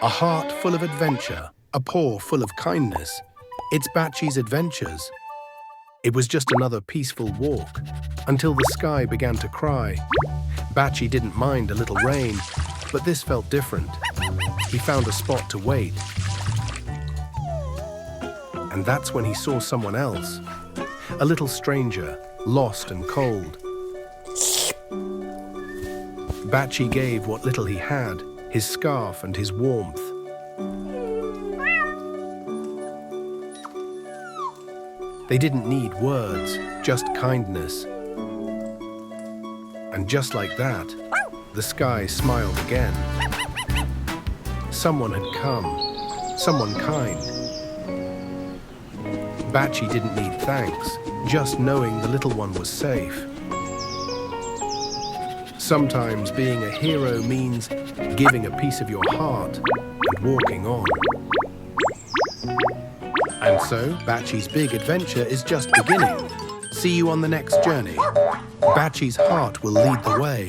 A heart full of adventure, a paw full of kindness. It's Batchie's adventures. It was just another peaceful walk, until the sky began to cry. Batchie didn't mind a little rain, but this felt different. He found a spot to wait. And that's when he saw someone else. A little stranger, lost and cold. Batchie gave what little he had, his scarf and his warmth. They didn't need words, just kindness. And just like that, the sky smiled again. Someone had come, someone kind. Batchie didn't need thanks, just knowing the little one was safe. Sometimes being a hero means giving a piece of your heart and walking on. And so, Batchie's big adventure is just beginning. See you on the next journey. Batchie's heart will lead the way.